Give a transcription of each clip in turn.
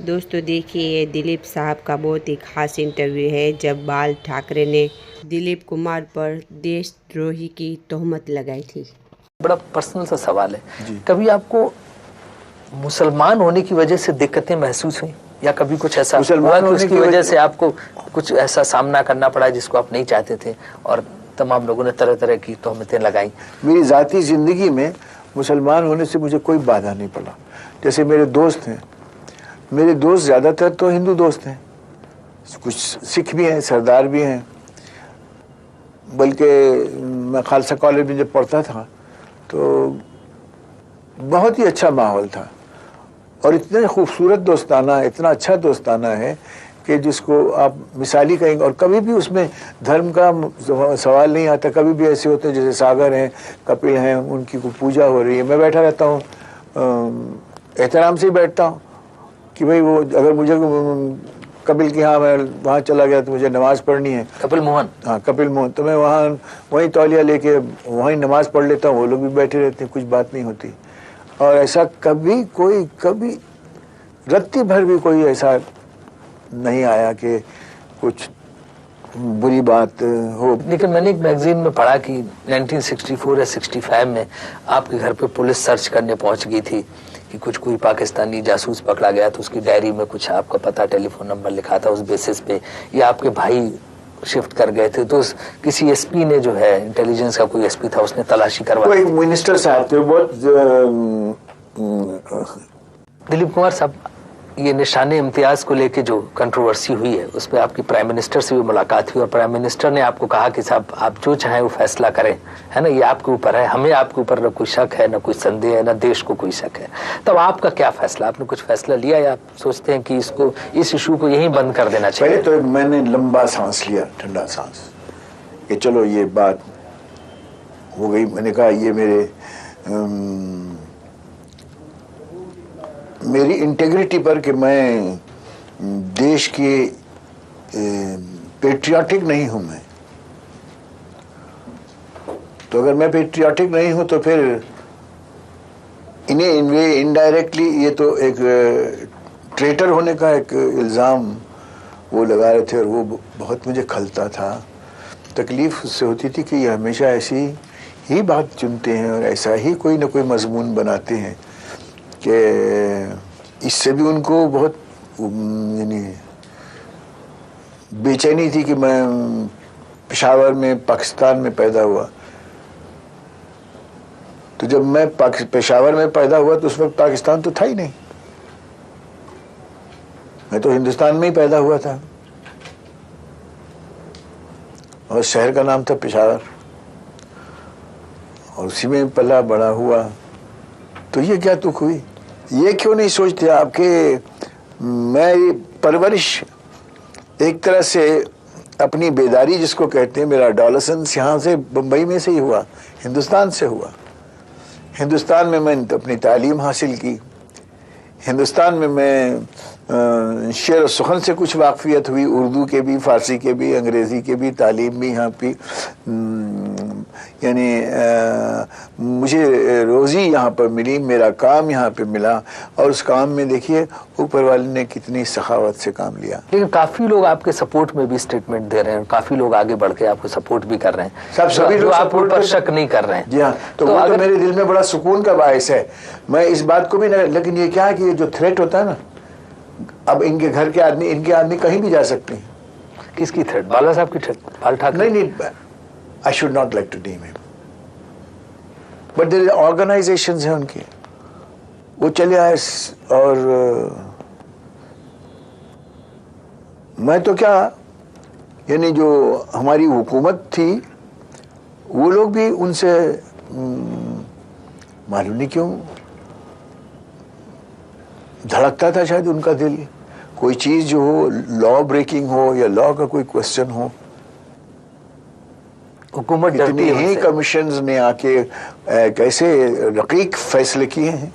दोस्तों देखिए, ये दिलीप साहब का बहुत ही खास इंटरव्यू है जब बाल ठाकरे ने दिलीप कुमार पर देशद्रोही की तोहमत लगाई थी। बड़ा पर्सनल सा सवाल है जी। कभी आपको मुसलमान होने की वजह से दिक्कतें महसूस हुई या कभी कुछ ऐसा हुआ कि उसकी वजह से आपको कुछ ऐसा सामना करना पड़ा जिसको आप नहीं चाहते थे और तमाम लोगों ने तरह तरह की तोहमतें लगाई? मेरी जाती जिंदगी में मुसलमान होने से मुझे कोई बाधा नहीं पड़ा। जैसे मेरे दोस्त हैं, मेरे दोस्त ज़्यादातर तो हिंदू दोस्त हैं, कुछ सिख भी हैं, सरदार भी हैं। बल्कि मैं खालसा कॉलेज में जब पढ़ता था तो बहुत ही अच्छा माहौल था और इतने खूबसूरत दोस्ताना, इतना अच्छा दोस्ताना है कि जिसको आप मिसाली कहेंगे। और कभी भी उसमें धर्म का सवाल नहीं आता। कभी भी ऐसे होते हैं जैसे सागर हैं, कपिल हैं, उनकी कोई पूजा हो रही है, मैं बैठा रहता हूँ, एहतराम से ही बैठता हूँ कि भाई वो अगर मुझे कपिल की, हाँ मैं वहाँ चला गया तो मुझे नमाज पढ़नी है। कपिल मोहन? हाँ, कपिल मोहन। तो मैं वहीं तौलिया लेके वहीं नमाज पढ़ लेता हूँ, वो लोग भी बैठे रहते हैं, कुछ बात नहीं होती। और ऐसा कभी रत्ती भर भी कोई ऐसा नहीं आया कि कुछ बुरी बात हो। लेकिन मैंने एक मैगजीन में पढ़ा कि 1964 या 65 में आपके घर पे पुलिस सर्च करने पहुंच गई थी कि कुछ कोई पाकिस्तानी जासूस पकड़ा गया तो उसकी डायरी में कुछ आपका पता, टेलीफोन नंबर लिखा था। उस बेसिस पे या आपके भाई शिफ्ट कर गए थे तो किसी एसपी ने, जो है इंटेलिजेंस का कोई एसपी था, उसने तलाशी करवाई। कोई मिनिस्टर साहब थे बहुत। दिलीप कुमार साहब, ये निशाने इम्तियाज को लेके जो कंट्रोवर्सी हुई है उस पर आपकी प्राइम मिनिस्टर से भी मुलाकात हुई और प्राइम मिनिस्टर ने आपको कहा कि साहब आप जो चाहें वो फैसला करें, है ना, ये आपके ऊपर है, हमें आपके ऊपर न कोई शक है, न कोई संदेह है, न देश को कोई शक है। तब आपका क्या फैसला? आपने कुछ फैसला लिया या आप सोचते हैं कि इस इशू को यहीं बंद कर देना चाहिए? पहले तो मैंने लंबा सांस लिया, ठंडा सांस, कि चलो ये बात हो गई। मैंने कहा ये मेरी इंटेग्रिटी पर कि मैं देश के पेट्रियाटिक नहीं हूं मैं। तो अगर मैं पेट्रियाटिक नहीं हूं तो फिर इन्हें इनडायरेक्टली ये तो एक ट्रेटर होने का एक इल्ज़ाम वो लगा रहे थे और वो बहुत मुझे खलता था। तकलीफ उससे होती थी कि ये हमेशा ऐसी ही बात चुनते हैं और ऐसा ही कोई ना कोई मजमून बनाते हैं कि इससे भी उनको बहुत यानी बेचैनी थी कि मैं पेशावर में, पाकिस्तान में पैदा हुआ। तो जब मैं पेशावर में पैदा हुआ तो उस वक्त पाकिस्तान तो था ही नहीं, मैं तो हिंदुस्तान में ही पैदा हुआ था और शहर का नाम था पेशावर और उसी में पला बड़ा हुआ। तो ये क्या तुक हुई? ये क्यों नहीं सोचते आप कि मैं परवरिश एक तरह से अपनी बेदारी जिसको कहते हैं, मेरा एडोलेसेंस यहाँ से बम्बई में से ही हुआ, हिंदुस्तान से हुआ। हिंदुस्तान में मैंने अपनी तालीम हासिल की, हिंदुस्तान में मैं शेर और सुखन से कुछ वाकफियत हुई, उर्दू के भी, फ़ारसी के भी, अंग्रेज़ी के भी, तालीम भी यहाँ की। यानी मुझे रोज़ी यहाँ पर मिली, मेरा काम यहाँ पे मिला और उस काम में देखिए ऊपर वाले ने कितनी सखावत से काम लिया। लेकिन काफ़ी लोग आपके सपोर्ट में भी स्टेटमेंट दे रहे हैं, काफ़ी लोग आगे बढ़ के आपको सपोर्ट भी कर रहे हैं, सभी लोग आप पर शक नहीं कर रहे हैं। जी हाँ, तो वो तो मेरे दिल में बड़ा सुकून का बायस है। मैं इस बात को भी नहीं, लेकिन ये क्या है कि ये जो थ्रेट होता है ना, अब इनके घर के आदमी, इनके आदमी कहीं भी जा सकते हैं। किसकी थ्रेट? बाला साहब की थ्रेट? बाल ठाकरे? नहीं, I should not like to name him, but there organisations हैं उनके, वो चले आए और मैं तो क्या, यानी जो हमारी हुकूमत थी वो लोग भी उनसे मालूम नहीं क्यों धड़कता था शायद उनका दिल। कोई चीज जो हो, लॉ ब्रेकिंग हो या लॉ का कोई क्वेश्चन हो, हुकूमत इतनी ही कमीशंस ने आके कैसे रकीक फैसले किए हैं,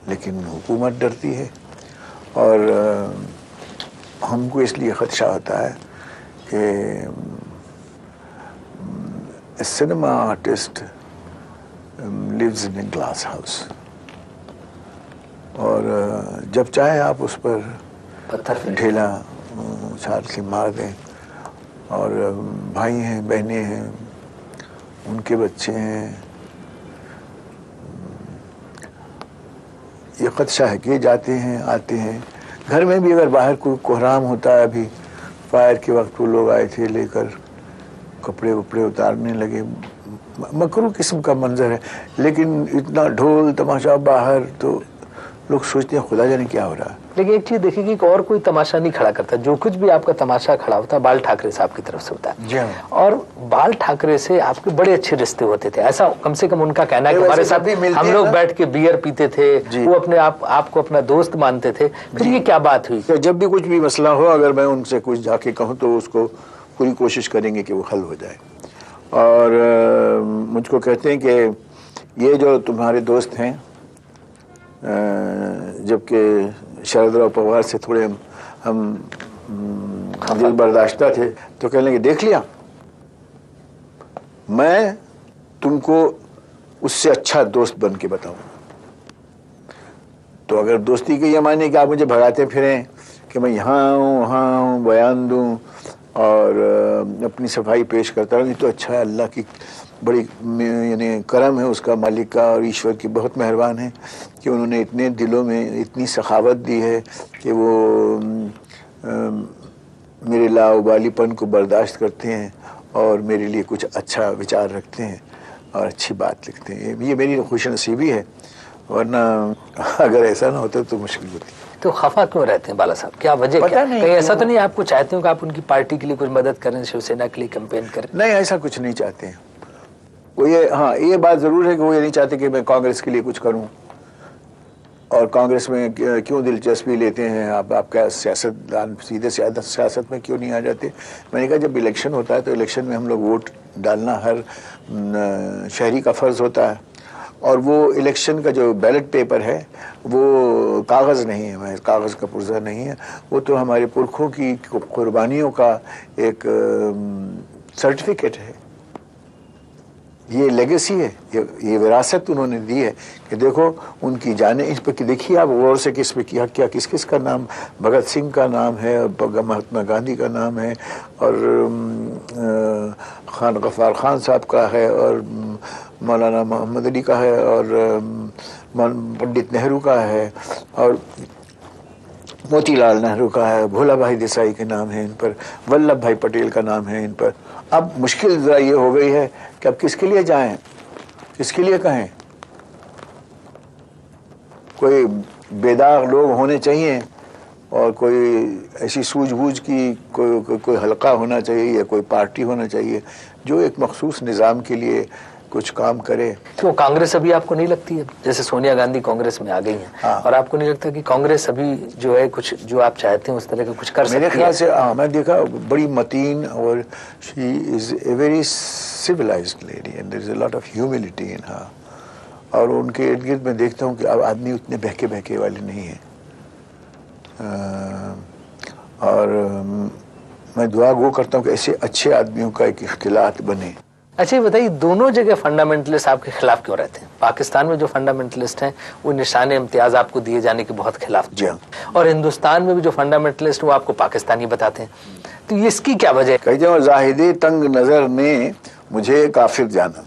लेकिन हुकूमत डरती है। और हमको इसलिए खदशा होता है कि cinema artist lives in a glass house. और जब चाहे आप उस पर पत्थर ढेला उछाल के मार दें। और भाई हैं, बहनें हैं, उनके बच्चे हैं, ये खदशा है कि जाते हैं आते हैं। घर में भी अगर बाहर कोई कोहराम होता है, अभी फायर के वक्त वो लोग आए थे लेकर, कपड़े वपड़े उतारने लगे, मकरू किस्म का मंजर है। लेकिन इतना ढोल तमाशा बाहर, तो लोग सोचते हैं खुदा जाने क्या हो रहा है। लेकिन एक चीज देखिए कि और कोई तमाशा नहीं खड़ा करता, जो कुछ भी आपका तमाशा खड़ा होता है बाल ठाकरे साहब की तरफ से होता है। जी हाँ। और बाल ठाकरे से आपके बड़े अच्छे रिश्ते होते थे, ऐसा कम से कम उनका कहना है कि हमारे साथ हम लोग बैठ के बियर पीते थे, वो अपने आपको अपना दोस्त मानते थे। फिर ये क्या बात हुई? जब भी कुछ भी मसला हो, अगर मैं उनसे कुछ जाके कहूँ तो उसको पूरी कोशिश करेंगे कि वो हल हो जाए। और मुझको कहते हैं कि ये जो तुम्हारे दोस्त हैं, जबकि शरदराव पवार से थोड़े हम दिल बर्दाश्ता थे, तो कह लेंगे देख लिया, मैं तुमको उससे अच्छा दोस्त बन के बताऊं। तो अगर दोस्ती के ये माने कि आप मुझे भगाते फिरें कि मैं यहाँ हूँ वहाँ हूँ, बयान दूँ और अपनी सफाई पेश करता रहूँ, तो अच्छा है। अल्लाह की बड़ी यानी करम है उसका, मालिक का और ईश्वर की बहुत मेहरबान है कि उन्होंने इतने दिलों में इतनी सखावत दी है कि वो मेरे लाउबालीपन को बर्दाश्त करते हैं और मेरे लिए कुछ अच्छा विचार रखते हैं और अच्छी बात लिखते हैं। ये मेरी खुशनसीबी है, वरना अगर ऐसा ना होता तो मुश्किल होती। तो खफा क्यों रहते हैं बाला साहब, क्या वजह? क्या कहीं ऐसा तो नहीं आपको चाहते हो कि आप उनकी पार्टी के लिए कुछ मदद करें, शिवसेना के लिए कैंपेन करें? नहीं, ऐसा कुछ नहीं चाहते हैं वो। ये हाँ, ये बात जरूर है कि वो ये नहीं चाहते कि मैं कांग्रेस के लिए कुछ करूं। और कांग्रेस में क्यों दिलचस्पी लेते हैं आप क्या सियासतदान सीधे सियासत में क्यों नहीं आ जाते? मैंने कहा जब इलेक्शन होता है तो इलेक्शन में हम लोग वोट डालना हर शहरी का फर्ज होता है। और वो इलेक्शन का जो बैलेट पेपर है वो कागज़ नहीं है, मैं कागज़ का पुर्जा नहीं है, वो तो हमारे पुरखों की कुर्बानियों का एक सर्टिफिकेट है। ये लेगेसी है, ये विरासत उन्होंने दी है कि देखो उनकी जाने इस पर देखिए आप गौर से, किस पे किया क्या, किस किस का नाम, भगत सिंह का नाम है, महात्मा गांधी का नाम है, और खान गफ्फार खान साहब का है, और मौलाना मोहम्मद अली का है, और पंडित नेहरू का है, और मोतीलाल नेहरू का है, भोला भाई देसाई के नाम है इन पर, वल्लभ भाई पटेल का नाम है इन पर। अब मुश्किल जरा ये हो गई है कि अब किसके लिए जाएं, किसके लिए कहें? कोई बेदाग लोग होने चाहिए और कोई ऐसी सूझबूझ की कोई हलका होना चाहिए या कोई पार्टी होना चाहिए जो एक मखसूस निज़ाम के लिए कुछ काम करे। तो कांग्रेस अभी आपको नहीं लगती है, जैसे सोनिया गांधी कांग्रेस में आ गई हैं, हाँ। और आपको नहीं लगता कि कांग्रेस अभी जो है कुछ जो आप चाहते हैं उस तरह का कुछ कर सकती है? मेरे ख्याल से मैं देखा बड़ी मतीन, और she is a very civilized lady and there is a lot of humility in her. और उनके इर्द गिर्द मैं देखता हूँ कि अब आदमी उतने बहके बहके वाले नहीं हैं। और मैं दुआ गो करता हूँ कि ऐसे अच्छे आदमियों का एक इख्तिलात बने। अच्छा ये बताइए, दोनों जगह फंडामेंटलिस्ट आपके खिलाफ क्यों रहते हैं? पाकिस्तान में जो फंडामेंटलिस्ट हैं वो निशाने इम्तियाज आपको दिए जाने के बहुत खिलाफ, जी हाँ, और हिंदुस्तान में भी जो फंडामेंटलिस्ट वो आपको पाकिस्तानी बताते हैं। तो ये इसकी क्या वजह है? कहते हैं जाहिदे तंग नजर ने मुझे काफिर जाना,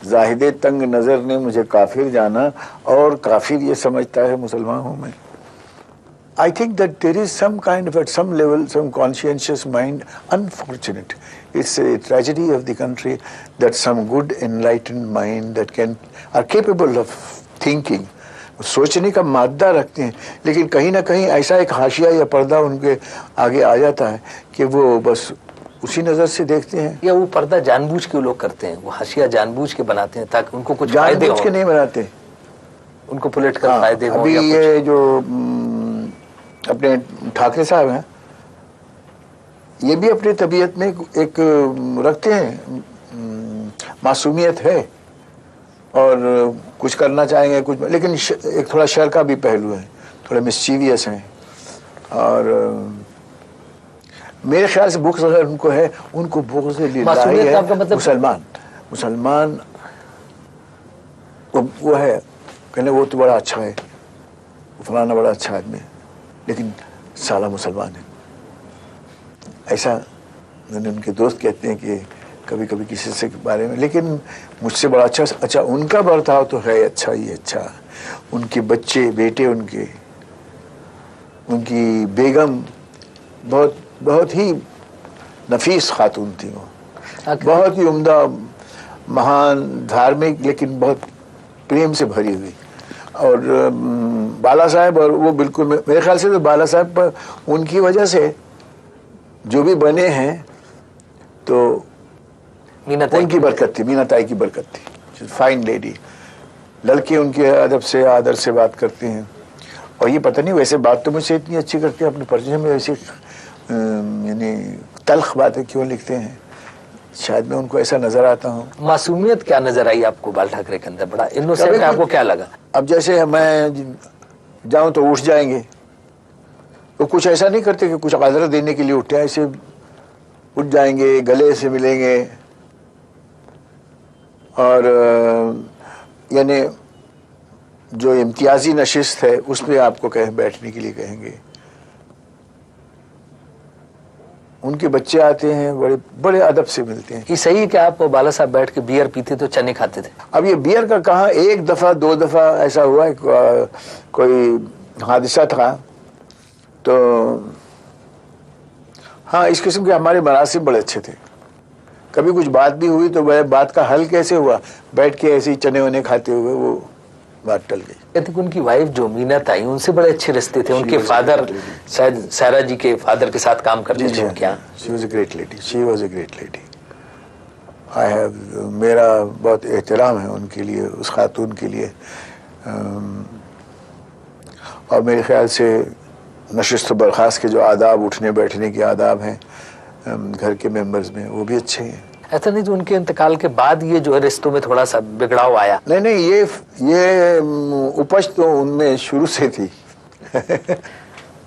जाहिदे तंग नजर ने मुझे काफिर जाना, और काफिर ये समझता है मुसलमान हूं मैं। I think that there is some kind of, at some level, some conscientious mind, unfortunate. It's a tragedy of the country that some good enlightened mind that are capable of thinking, सोचने का मादा रखते हैं, लेकिन कहीं ना कहीं ऐसा एक हाशिया या पर्दा उनके आगे आ जाता है कि वो बस उसी नजर से देखते हैं। या वो पर्दा जानबूझ के लोग करते हैं, वो हाशिया जानबूझ के बनाते हैं ताकि उनको कुछ फायदे हो। जानबूझ के नहीं बनाते, उनको पॉलिटिकल फायदे हो। अभी ये जो अपने ठाकरे साहब हैं, ये भी अपनी तबीयत में एक रखते हैं, मासूमियत है और कुछ करना चाहेंगे कुछ, लेकिन एक थोड़ा शर का भी पहलू है, थोड़ा मिस्चीवियस हैं। और मेरे ख्याल से बुक्स अगर उनको है, उनको बुक्स है मतलब मुसलमान वो है, कहने वो तो बड़ा अच्छा है, फलाना बड़ा अच्छा आदमी है, लेकिन साला मुसलमान है। ऐसा मैंने उनके दोस्त कहते हैं कि कभी कभी किसी से के बारे में, लेकिन मुझसे बड़ा अच्छा उनका बर्ताव तो है अच्छा ही अच्छा। उनके बच्चे बेटे उनकी बेगम बहुत ही नफीस खातून थी वो, बहुत ही उम्दा, महान, धार्मिक, लेकिन बहुत प्रेम से भरी हुई। और बाला साहब, और वो बिल्कुल मेरे ख्याल से तो बाला साहब पर उनकी वजह से जो भी बने हैं तो उनकी बरकत थी, मीना ताई की बरकत थी। फाइन लेडी, लड़के उनके अदब से आदर से बात करते हैं। और ये पता नहीं वैसे बात तो मुझसे इतनी अच्छी करते हैं, अपने परिचय में ऐसी यानी तल्ख बातें क्यों लिखते हैं, शायद मैं उनको ऐसा नजर आता हूँ। मासूमियत क्या नजर आई आपको बाल ठाकरे के अंदर? बड़ा इनोसेंट आपको क्या लगा? अब जैसे मैं जाऊं तो उठ जाएंगे, तो कुछ ऐसा नहीं करते कि कुछ आदर देने के लिए उठे, ऐसे उठ जाएंगे, गले से मिलेंगे और यानी जो इम्तियाजी नशिस्त है उसमें आपको बैठने के लिए कहेंगे। उनके बच्चे आते हैं, बड़े बड़े अदब से मिलते हैं। ये सही है कि आप बाला साहब बैठ के बियर पीते तो चने खाते थे? अब ये बियर का कहाँ, एक दफा दो दफा ऐसा हुआ है, कोई हादसा था तो हाँ, इस किस्म के हमारे मरासिम बड़े अच्छे थे। कभी कुछ बात भी हुई तो वह बात का हल कैसे हुआ, बैठ के ऐसे ही चने वने खाते हुए वो बात टल गई। कहते उनकी वाइफ जो मीना ताई, उनसे बड़े अच्छे रिश्ते थे। उनके फादर शायद सायरा जी के फादर के साथ काम करते थे क्या? She was a great lady, she was a great lady. I have, मेरा बहुत एहतराम है उनके लिए, उस खातून के लिए। और मेरे ख्याल से नशिस्त बर्खास्त के जो आदाब, उठने बैठने के आदाब हैं घर के मेंबर्स में, वो भी अच्छे हैं। ऐसा नहीं जो उनके इंतकाल के बाद ये जो है रिश्तों में थोड़ा सा बिगड़ाव आया? नहीं, ये उपज तो उनमें शुरू से थी।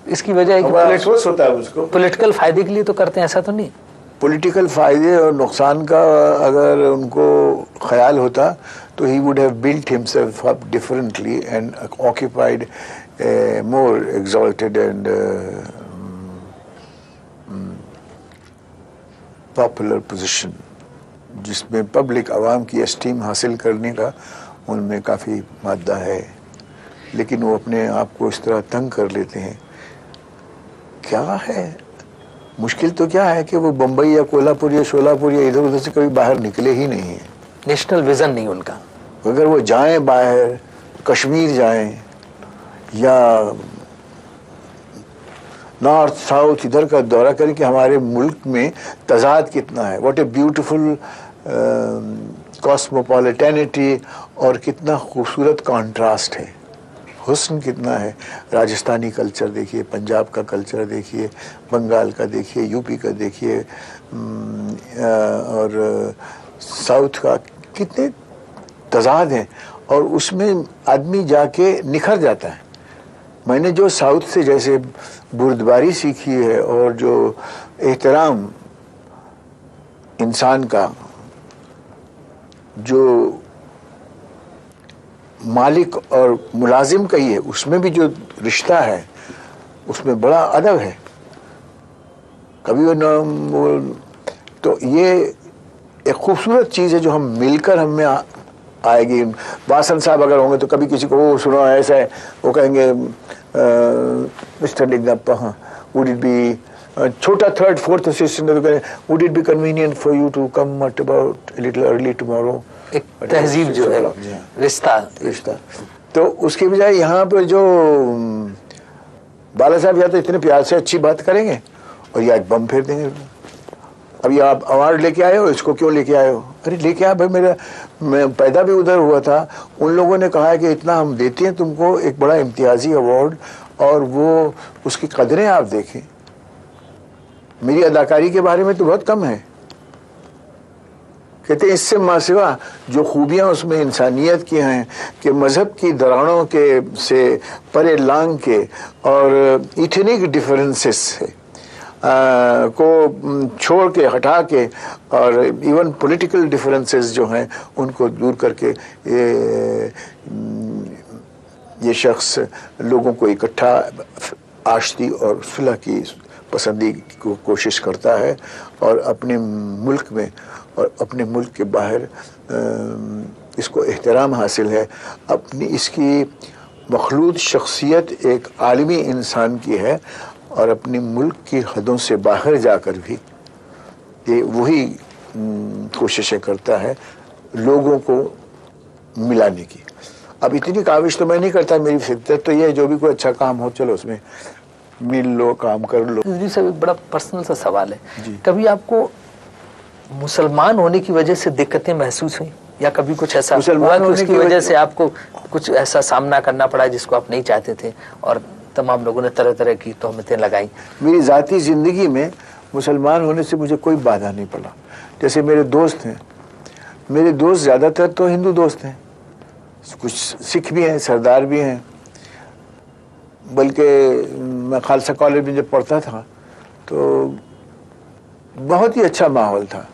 इसकी वजह है कि होता है उसको पॉलिटिकल फायदे के लिए तो करते हैं, ऐसा तो नहीं? पॉलिटिकल फायदे और नुकसान का अगर उनको ख्याल होता तो he would have built himself up differently and occupied more exalted and popular position, जिसमें पब्लिक आवाम की एस्टीम हासिल करने का उनमें काफ़ी मादा है। लेकिन वो अपने आप को इस तरह तंग कर लेते हैं। क्या है मुश्किल तो क्या है कि वो बम्बई या कोल्हापुर या शोलापुर या इधर उधर से कभी बाहर निकले ही नहीं है। नेशनल विजन नहीं उनका। अगर वो जाएं बाहर, कश्मीर जाएं या नॉर्थ साउथ इधर का दौरा करें कि हमारे मुल्क में तजाद कितना है, व्हाट ए ब्यूटीफुल कॉस्मोपॉलिटैनिटी, और कितना खूबसूरत कॉन्ट्रास्ट है, हुस्न कितना है। राजस्थानी कल्चर देखिए, पंजाब का कल्चर देखिए, बंगाल का देखिए, यूपी का देखिए, और साउथ का, कितने तजाद हैं। और उसमें आदमी जाके निखर जाता है। मैंने जो साउथ से जैसे बुर्दबारी सीखी है और जो एहतराम इंसान का, जो मालिक और मुलाजिम का ही है, उसमें भी जो रिश्ता है उसमें बड़ा अदब है। कभी वो तो ये एक खूबसूरत चीज़ है जो हम मिलकर हमें आएगी। वासन साहब अगर होंगे तो कभी किसी को वो सुनो ऐसा है, वो कहेंगे मिस्टर लिंगप्पा, हाँ वुड इट बी, छोटा थर्ड फोर्थ असिस्टेंट तो कहें would it be convenient for you to come at about little early tomorrow. एक तहजीब जो है, रिश्ता। तो उसके बजाय यहाँ पर जो बाला साहब या तो इतने प्यार से अच्छी बात करेंगे और या बम फेर देंगे। अभी आप अवार्ड लेके आए हो, इसको क्यों लेके आए हो? अरे लेके आ भाई, मैं पैदा भी उधर हुआ था। उन लोगों ने कहा है कि इतना हम देते हैं तुमको, एक बड़ा इम्तियाजी अवार्ड, और वो उसकी कदरें आप देखें। मेरी अदाकारी के बारे में तो बहुत कम है। कहते हैं इससे मासिवा जो खूबियाँ उसमें इंसानियत की हैं कि मज़हब की दरानों के से परे लांग के और इथनिक डिफरेंसेस से को छोड़ के, हटा के, और इवन पॉलिटिकल डिफरेंसेस जो हैं उनको दूर करके ये शख्स लोगों को इकट्ठा आशती और सुलह की पसंदी को कोशिश करता है और अपने मुल्क में और अपने मुल्क के बाहर इसको एहतराम हासिल है। अपनी इसकी मखलूत शख्सियत एक आलमी इंसान की है और अपने मुल्क की हदों से बाहर जाकर भी ये वही कोशिशें करता है लोगों को मिलाने की। अब इतनी काविश तो मैं नहीं करता, मेरी फितरत तो ये है जो भी कोई अच्छा काम हो चलो उसमें मिल लो, काम कर लो। जी सर, एक बड़ा पर्सनल सा सवाल है, कभी आपको मुसलमान होने की वजह से दिक्कतें महसूस हुई या कभी कुछ ऐसा हुआ कि उसकी वजह से आपको कुछ ऐसा सामना करना पड़ा जिसको आप नहीं चाहते थे और तमाम लोगों ने तरह तरह की तोहमतें लगाई? मेरी जाती जिंदगी में मुसलमान होने से मुझे कोई बाधा नहीं पड़ा। जैसे मेरे दोस्त हैं, मेरे दोस्त ज़्यादातर तो हिंदू दोस्त हैं, कुछ सिख भी हैं, सरदार भी हैं। बल्कि मैं खालसा कॉलेज में जब पढ़ता था तो बहुत ही अच्छा माहौल था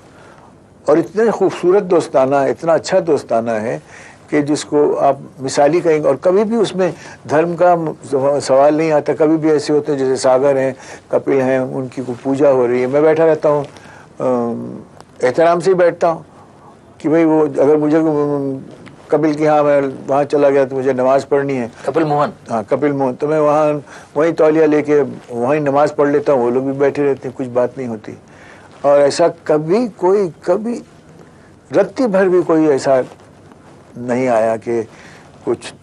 और इतने खूबसूरत दोस्ताना, इतना अच्छा दोस्ताना है कि जिसको आप मिसाली कहेंगे। और कभी भी उसमें धर्म का सवाल नहीं आता। कभी भी ऐसे होते हैं जैसे सागर हैं, कपिल हैं, उनकी को पूजा हो रही है, मैं बैठा रहता हूँ, एहतराम से ही बैठता हूँ कि भाई वो अगर मुझे कपिल की हाँ मैं वहाँ चला गया तो मुझे नमाज पढ़नी है। कपिल मोहन? हाँ, कपिल मोहन। तो मैं वहाँ वहीं तौलिया लेके वहीं नमाज पढ़ लेता हूँ, वो लोग भी बैठे रहते हैं, कुछ बात नहीं होती। और ऐसा कभी रत्ती भर भी कोई ऐसा नहीं आया कि कुछ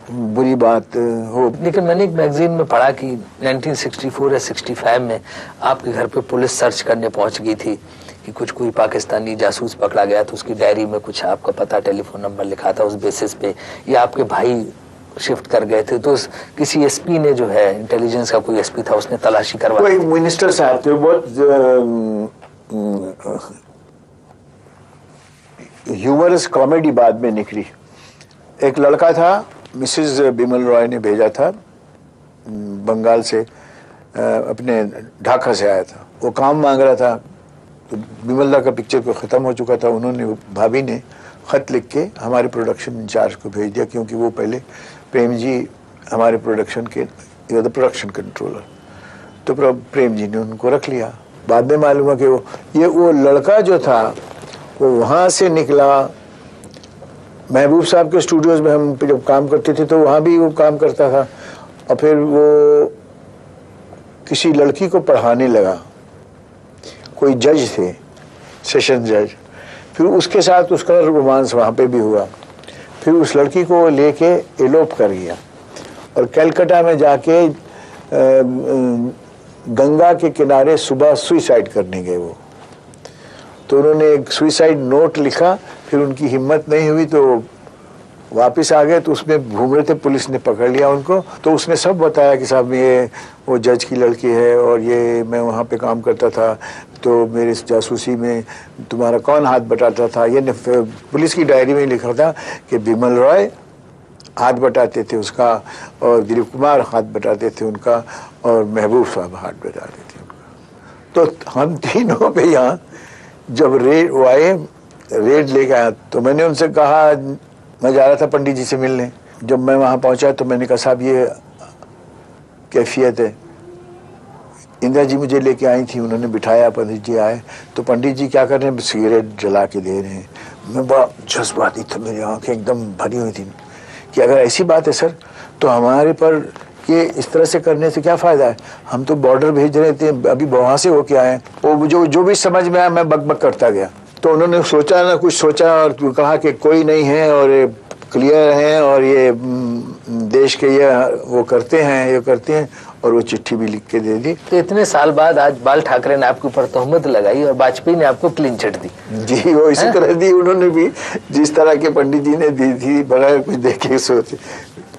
बुरी बात हो। लेकिन मैंने एक मैगजीन में पढ़ा कि 1964 या 65 में आपके घर पे पुलिस सर्च करने पहुंच गई थी कि कुछ कोई पाकिस्तानी जासूस पकड़ा गया तो उसकी डायरी में कुछ आपका पता, टेलीफोन नंबर लिखा था। उस बेसिस पे या आपके भाई शिफ्ट कर गए थे तो किसी एसपी ने जो है, इंटेलिजेंस का कोई एसपी था, उसने तलाशी करवाई। कोई मिनिस्टर साहब थे, बहुत ह्यूमरस कॉमेडी बाद में निकली। एक लड़का था, मिसेस बिमल रॉय ने भेजा था, बंगाल से, अपने ढाका से आया था। वो काम मांग रहा था तो बिमल दा का पिक्चर को ख़त्म हो चुका था। उन्होंने, भाभी ने ख़त लिख के हमारे प्रोडक्शन इंचार्ज को भेज दिया, क्योंकि वो पहले प्रेम जी हमारे प्रोडक्शन के प्रोडक्शन कंट्रोलर, तो प्रेम जी ने उनको रख लिया। बाद में मालूम हुआ कि वो लड़का जो था वो वहाँ से निकला। महबूब साहब के स्टूडियोज में हम जब काम करते थे तो वहाँ भी वो काम करता था और फिर वो किसी लड़की को पढ़ाने लगा। कोई जज थे, सेशन जज। फिर उसके साथ उसका रोमांस वहाँ पे भी हुआ। फिर उस लड़की को लेके एलोप कर गया और कलकत्ता में जाके गंगा के किनारे सुबह सुइसाइड करने गए वो। तो उन्होंने एक सुइसाइड नोट लिखा, फिर उनकी हिम्मत नहीं हुई तो वापस आ गए। तो उसमें घूम रहे थे, पुलिस ने पकड़ लिया उनको। तो उसने सब बताया कि साहब ये वो जज की लड़की है और ये मैं वहाँ पे काम करता था, तो मेरे जासूसी में तुम्हारा कौन हाथ बटाता था। ये पुलिस की डायरी में लिखा था कि बिमल रॉय हाथ बटाते थे उसका और दिलीप कुमार हाथ बटाते थे उनका और महबूब साहब हाथ बटाते थे उनका। तो हम तीनों पे यहाँ जब रेड वो आए, रेड लेके आया, तो मैंने उनसे कहा, मैं जा रहा था पंडित जी से मिलने। जब मैं वहाँ पहुँचा तो मैंने कहा साहब ये कैफियत है। इंदिरा जी मुझे लेके आई थी, उन्होंने बिठाया, पंडित जी आए तो पंडित जी क्या कर रहे हैं, सिगरेट जला के दे रहे हैं। मैं बड़ा जज्बाती था, मेरी आंखें एकदम भरी हुई थी कि अगर ऐसी बात है सर तो हमारे पर ये इस तरह से करने से क्या फ़ायदा है। हम तो बॉर्डर भेज रहे थे, अभी वहाँ से होके आए। वो जो भी समझ में आया मैं बक करता गया। तो उन्होंने सोचा ना कुछ सोचा और कहा कि कोई नहीं है और ये क्लियर हैं और ये देश के ये वो करते हैं और वो चिट्ठी भी लिख के दे दी। तो इतने साल बाद आज बाल ठाकरे ने आपके ऊपर तोहमत लगाई और वाजपेयी ने आपको क्लीन चिट दी। जी वो इसी तरह दी उन्होंने भी, जिस तरह के पंडित जी ने दी थी, बगैर कुछ देखे सोचे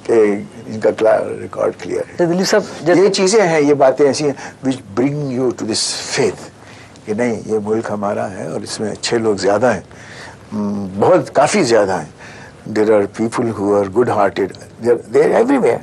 कि इनका रिकॉर्ड क्लियर है। तो दिलीप साहब, ये चीज़ें हैं, ये बातें ऐसी हैं which bring you to this faith कि नहीं ये मुल्क हमारा है और इसमें अच्छे लोग ज़्यादा हैं, बहुत काफ़ी ज़्यादा हैं। There are people who are good-hearted. They're everywhere.